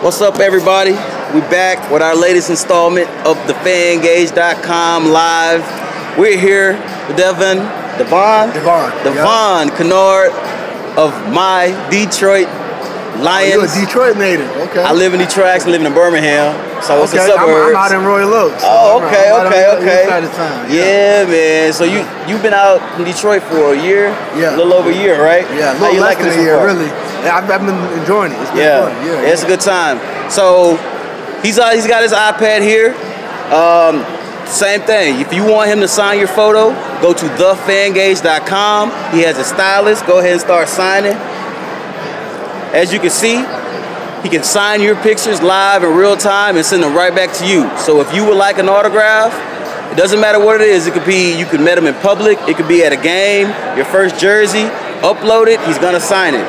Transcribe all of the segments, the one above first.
What's up, everybody? We back with our latest installment of the Fangage.com live. We're here with Devon Kennard of my Detroit Lions. You're a Detroit native, okay. I live in Detroit, I actually live in Birmingham, so it's a suburb. I'm out in Royal Oaks. So okay. Yeah, man. So you've been out in Detroit for a year? Yeah. A little over a year, right? Yeah, a little less than a year, really. I've been enjoying it. It's been fun. Yeah, it's a good time. So he's got his iPad here. Same thing. If you want him to sign your photo, go to thefangage.com. He has a stylist. Go ahead and start signing. As you can see, he can sign your pictures live in real time and send them right back to you. So if you would like an autograph, it doesn't matter what it is. It could be you could meet him in public. It could be at a game, your first jersey. Upload it. He's gonna sign it.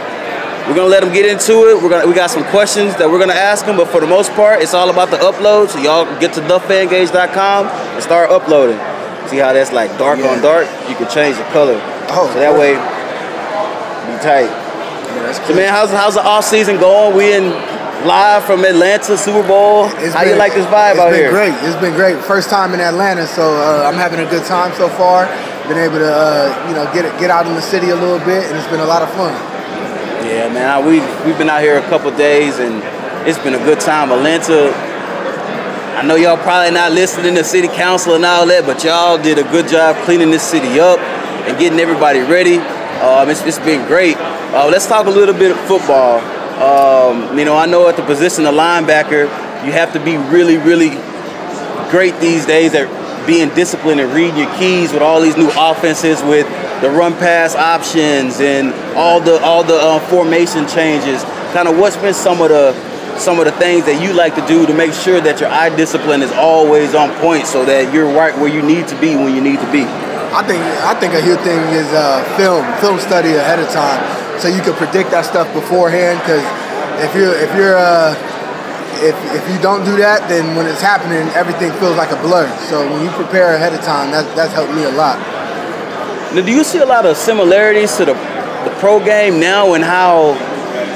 We're gonna let him get into it. We got some questions that we're gonna ask him, but for the most part, it's all about the upload. So y'all get to thefangage.com and start uploading. See how that's like dark on dark? You can change the color. Oh, so that way, be tight. So man, how's the off season going? We in live from Atlanta, Super Bowl. How you like this vibe out here? It's been great. First time in Atlanta, so I'm having a good time so far. Been able to get out in the city a little bit, and it's been a lot of fun. Yeah, man, we've been out here a couple days, and it's been a good time. Atlanta, I know y'all probably not listening to city council and all that, but y'all did a good job cleaning this city up and getting everybody ready. It's been great. Let's talk a little bit of football. I know at the position of linebacker, you have to be really, really great these days at being disciplined and reading your keys with all these new offenses with the run pass options and all the formation changes. Kind of what's been some of the things that you like to do to make sure that your eye discipline is always on point so that you're right where you need to be when you need to be. I think a huge thing is film study ahead of time, so you can predict that stuff beforehand. Because if you don't do that, then when it's happening, everything feels like a blur. So when you prepare ahead of time, that's helped me a lot. Now, do you see a lot of similarities to the pro game now and how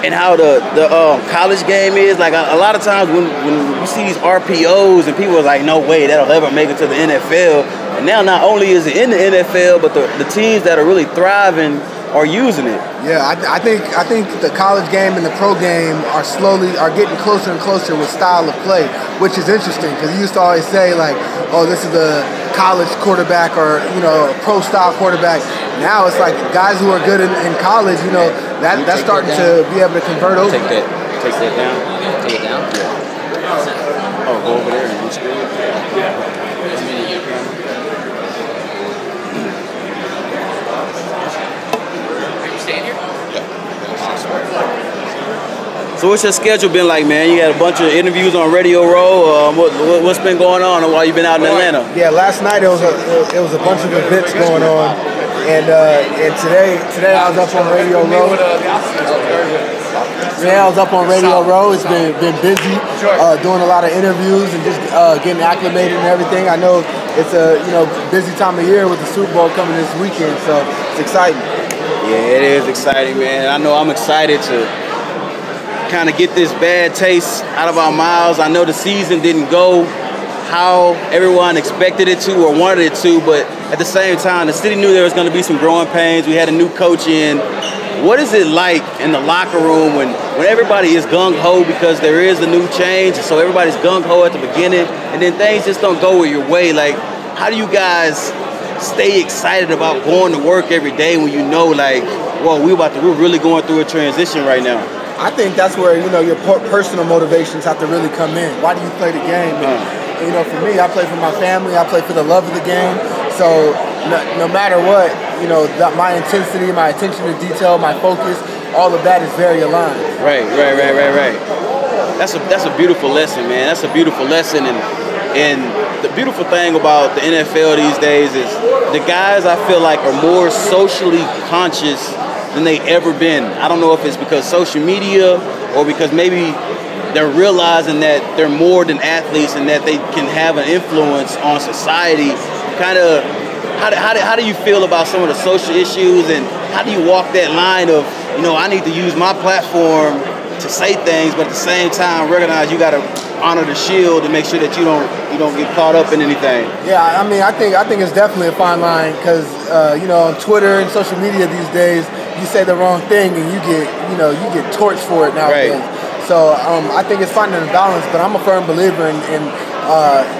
the college game is? Like a lot of times when you see these RPOs and people are like, no way, that'll ever make it to the NFL. And now not only is it in the NFL, but the teams that are really thriving are using it. Yeah, I think the college game and the pro game are getting closer and closer with style of play, which is interesting because you used to always say like, oh, this is the college quarterback or pro style quarterback. Now it's like guys who are good in college, that's starting to be able to convert over. Take that down. Take it down. Yeah. Oh, go over there and screen it. So what's your schedule been like, man? You got a bunch of interviews on Radio Row. What's been going on while you've been out in Atlanta? Yeah, last night it was a bunch of events going on, and today I was up on Radio Row. Today I was up on Radio Row. It's been busy, doing a lot of interviews and just getting acclimated and everything. I know it's a busy time of year with the Super Bowl coming this weekend, so it's exciting. Yeah, it is exciting, man. I know I'm excited to kind of get this bad taste out of our mouths. I know the season didn't go how everyone expected it to or wanted it to, but at the same time, the city knew there was going to be some growing pains. We had a new coach in. What is it like in the locker room when everybody is gung-ho because there is a new change, so everybody's gung-ho at the beginning, and then things just don't go your way? Like, how do you guys stay excited about going to work every day when you know, like, well, we're really going through a transition right now? I think that's where your personal motivations have to really come in. Why do you play the game? And, for me, I play for my family. I play for the love of the game. So no matter what, my intensity, my attention to detail, my focus, all of that is very aligned. Right. That's a beautiful lesson, man. That's a beautiful lesson, and the beautiful thing about the NFL these days is the guys I feel like are more socially conscious than they ever been. I don't know if it's because social media or because maybe they're realizing that they're more than athletes and that they can have an influence on society. Kind of, how do you feel about some of the social issues, and how do you walk that line of, I need to use my platform to say things, but at the same time recognize you got to honor the shield and make sure that you don't get caught up in anything. Yeah, I mean, I think it's definitely a fine line because you know, on Twitter and social media these days, you say the wrong thing and you get torched for it nowadays. Right. So I think it's finding a balance, but I'm a firm believer in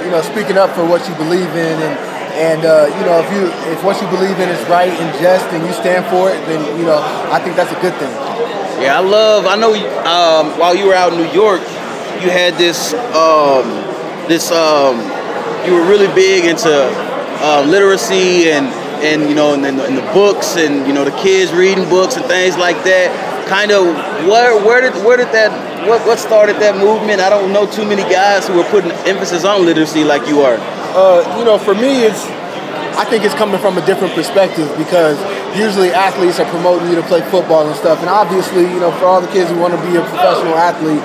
you know, speaking up for what you believe in, and you know, if what you believe in is right and just and you stand for it, then you know, I think that's a good thing. Yeah, I know while you were out in New York, you had this you were really big into literacy and you know, and the books, and you know, the kids reading books and things like that. Kind of what started that movement? I don't know too many guys who are putting emphasis on literacy like you are. You know, for me, I think it's coming from a different perspective, because usually athletes are promoting you to play football and stuff, and obviously, you know, for all the kids who want to be a professional athlete,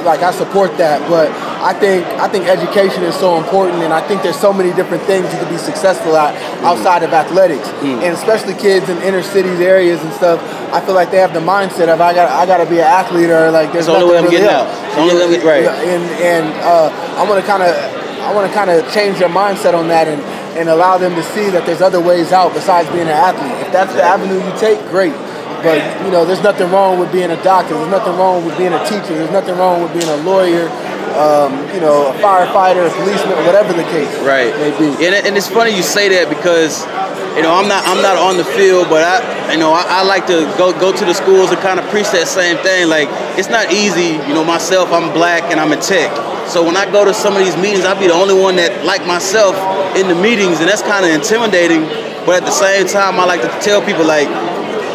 like, I support that, but I think education is so important, and I think there's so many different things you can be successful at outside of athletics, and especially kids in inner cities areas and stuff. I feel like they have the mindset of I gotta be an athlete, or like there's nothing really else. Right. And I want to kind of change their mindset on that and allow them to see that there's other ways out besides being an athlete. If that's the avenue you take, great. But, you know, there's nothing wrong with being a doctor. There's nothing wrong with being a teacher. There's nothing wrong with being a lawyer, you know, a firefighter, a policeman, whatever the case may be. And it's funny you say that, because, you know, I'm not on the field, but I like to go to the schools and kind of preach that same thing. Like, it's not easy. You know, myself, I'm black and I'm in tech. So when I go to some of these meetings, I'll be the only one that, like myself, in the meetings, and that's kind of intimidating. But at the same time, I like to tell people, like,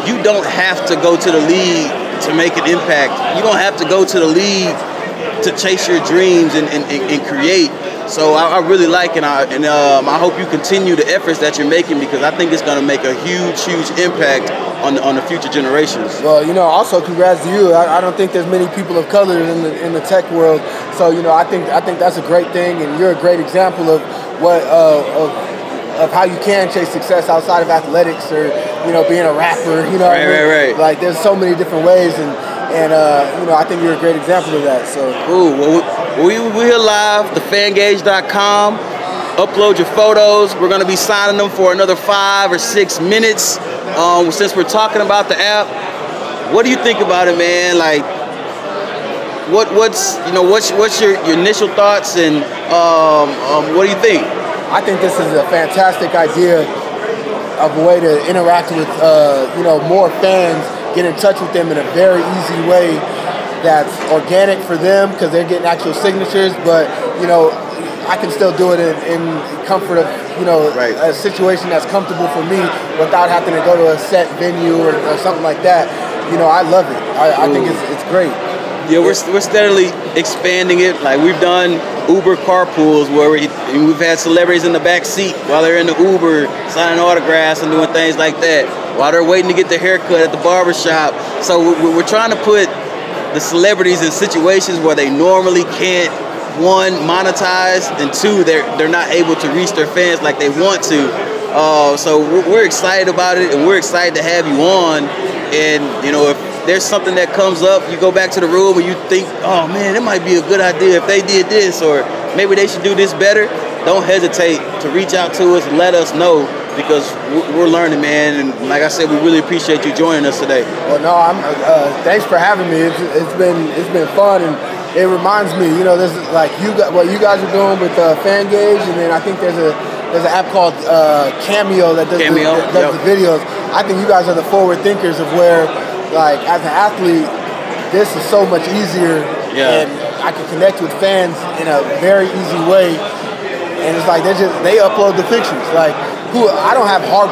you don't have to go to the league to make an impact. You don't have to go to the league to chase your dreams and create. So I really like, and I hope you continue the efforts that you're making, because I think it's going to make a huge impact on the future generations. Well, you know, also congrats to you. I don't think there's many people of color in the tech world. So, you know, I think that's a great thing, and you're a great example of what of how you can chase success outside of athletics, or, you know, being a rapper. You know, right. Like, there's so many different ways, and you know, I think you're a great example of that. So, we're here live, thefangage.com. Upload your photos. We're going to be signing them for another 5 or 6 minutes. Since we're talking about the app, what do you think about it, man? Like, what's your initial thoughts, and what do you think? I think this is a fantastic idea of a way to interact with you know, more fans, get in touch with them in a very easy way that's organic for them, because they're getting actual signatures, but, you know, I can still do it in comfort of, you know, a situation that's comfortable for me without having to go to a set venue or something like that. You know, I love it. I think it's great. Yeah, we're steadily expanding it. Like, we've done Uber carpools where we've had celebrities in the back seat while they're in the Uber signing autographs and doing things like that, while they're waiting to get their haircut at the barbershop. So we're trying to put the celebrities in situations where they normally can't, one, monetize, and two, they're not able to reach their fans like they want to. So we're excited about it, and we're excited to have you on. And, you know, if there's something that comes up, you go back to the room and you think, oh man, it might be a good idea if they did this, or maybe they should do this better, don't hesitate to reach out to us and let us know, because we're learning, man. And like I said, we really appreciate you joining us today. Well, no, thanks for having me. It's been fun, and it reminds me, you know, this is like what you guys are doing with Fangage, and then I think there's an app called Cameo that does the videos. I think you guys are the forward thinkers of where, like, as an athlete, this is so much easier, and I can connect with fans in a very easy way. And it's like they upload the pictures. Like, I don't have hard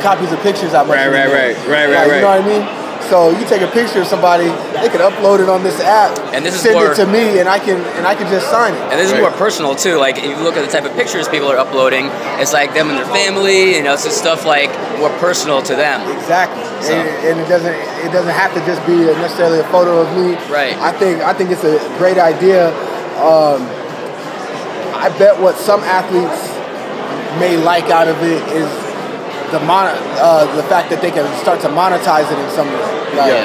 copies of pictures that much. Right. You know what I mean? So you take a picture of somebody, they can upload it on this app, and this is send it to me, and I can just sign it. And this is more personal too. Like, if you look at the type of pictures people are uploading, it's like them and their family. You know, it's just stuff like more personal to them. Exactly. So. And it doesn't have to just be necessarily a photo of me. Right. I think it's a great idea. I bet what some athletes may like out of it is the fact that they can start to monetize it in some way. Like,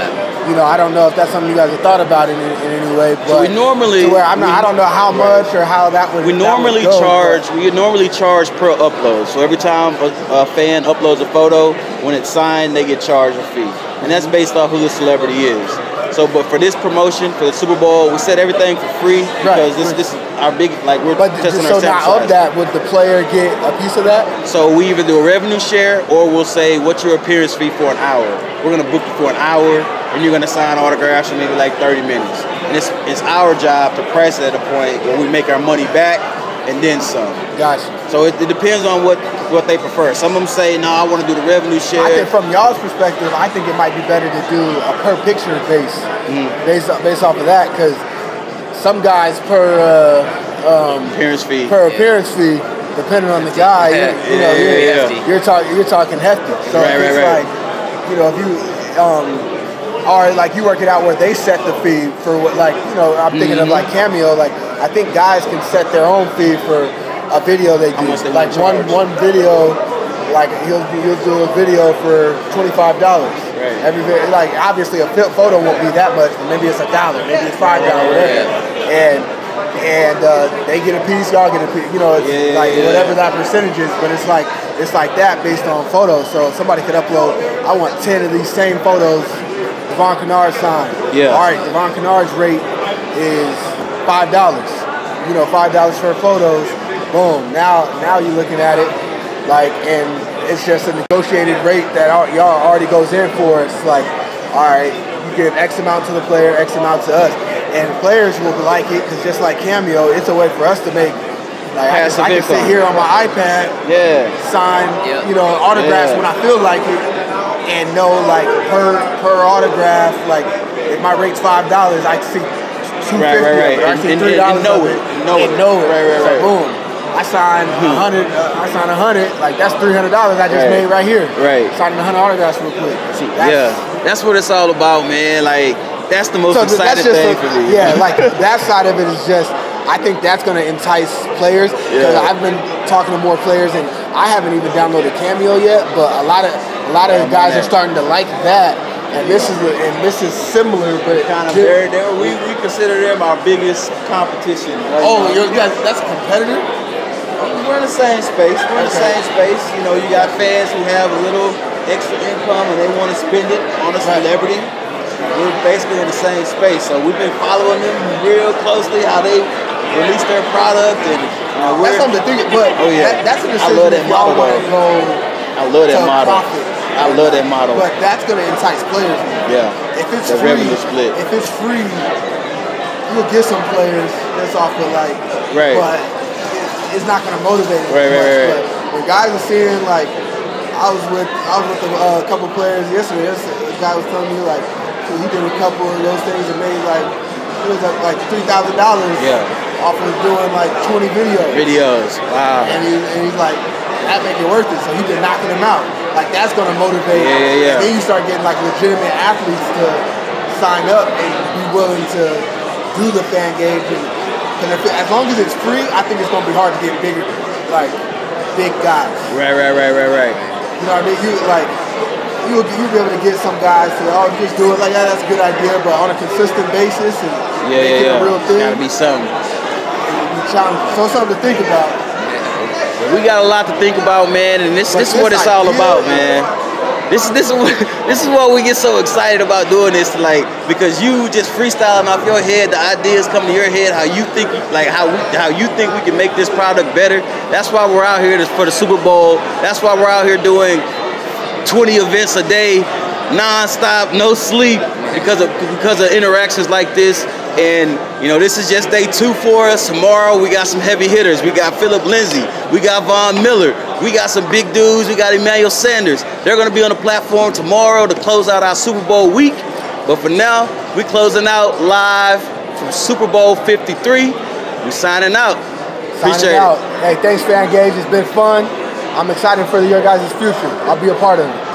You know, I don't know if that's something you guys have thought about in any way, but so we normally, to where I don't know how much or how that would. We normally charge per upload. So every time a fan uploads a photo, when it's signed, they get charged a fee, and that's based off who the celebrity is. So, but for this promotion, for the Super Bowl, we set everything for free because this is our big, like we're testing our sample size. So now of that, would the player get a piece of that? So we either do a revenue share or we'll say, what's your appearance fee for an hour? We're gonna book you for an hour and you're gonna sign autographs for maybe like 30 minutes. And it's our job to price it at a point where we make our money back and then some. Gotcha. So it depends on what they prefer. Some of them say, no, I want to do the revenue share. I think from y'all's perspective, I think it might be better to do a per picture based off of that, because some guys per appearance fee, depending on the guy, you're talking hefty. So it's like, you know, if you or like you work it out where they set the fee for what, like, you know, I'm thinking of like Cameo, like I think guys can set their own fee for a video they do. Like one video, like he'll do a video for $25. Right. Every like obviously a photo won't be that much, but maybe it's $1, maybe it's $5, whatever. And they get a piece, y'all get a piece. You know, it's whatever that percentage is, but it's like that based on photos. So somebody could upload, I want 10 of these same photos. Devon Kennard signed. Yeah. All right, Devon Kennard's rate is $5. You know, $5 for photos. Boom. Now you're looking at it like, and it's just a negotiated rate that y'all already goes in for. It's like, all right, you give X amount to the player, X amount to us, and players will like it because just like Cameo, it's a way for us to make. Like I can sit here on my iPad, sign, you know, autographs when I feel like it, and know like per autograph, like if my rate's $5, I can see $2.50, I see $3 and know it. So boom, I signed 100. I signed 100. Like that's $300 I just made right here. Right. Signing 100 autographs real quick. That's what it's all about, man. Like that's the most exciting thing for me. Yeah, like that side of it is just. I think that's going to entice players because I've been talking to more players and I haven't even downloaded Cameo yet, but a lot of guys are starting to like that. And this is similar, but kind of we consider them our biggest competition. Right you guys, that's a competitor? We're in the same space. You know, you got fans who have a little extra income and they want to spend it on a celebrity. We're basically in the same space, so we've been following them real closely, how they release their product, and that's something to think about. But that's a decision. I love that model. I love that model. I love that model. But that's going to entice players. Yeah. If it's the free, revenue split. If it's free, you'll get some players that's off of like, but it's not going to motivate them much. But when guys are seeing like, I was with a couple players yesterday. The guy was telling me like he did a couple of those things and made it was like $3,000 off of doing like 20 videos. Wow. And he's like, that make it worth it. So he been knocking them out. Like that's gonna motivate. And then you start getting like legitimate athletes to sign up and be willing to do the Fangage. Because as long as it's free, I think it's gonna be hard to get big guys. Right. You know what I mean? You'll be able to get some guys to just do it like that. That's a good idea, but on a consistent basis and make it a real thing. Gotta be something. So something to think about. We got a lot to think about, man, and this is what it's all about, man. This is what we get so excited about doing this, like, because you just freestyling off your head, the ideas come to your head, how you think we can make this product better. That's why we're out here for the Super Bowl. That's why we're out here doing 20 events a day, non-stop, no sleep, because of interactions like this. And you know, this is just day 2 for us. Tomorrow we got some heavy hitters. We got Philip Lindsay, we got Von Miller, we got some big dudes, we got Emmanuel Sanders. They're gonna be on the platform tomorrow to close out our Super Bowl week. But for now, we closing out live from Super Bowl 53. We signing out. Appreciate it. Hey, thanks, Fangage. It's been fun. I'm excited for your guys' future. I'll be a part of it.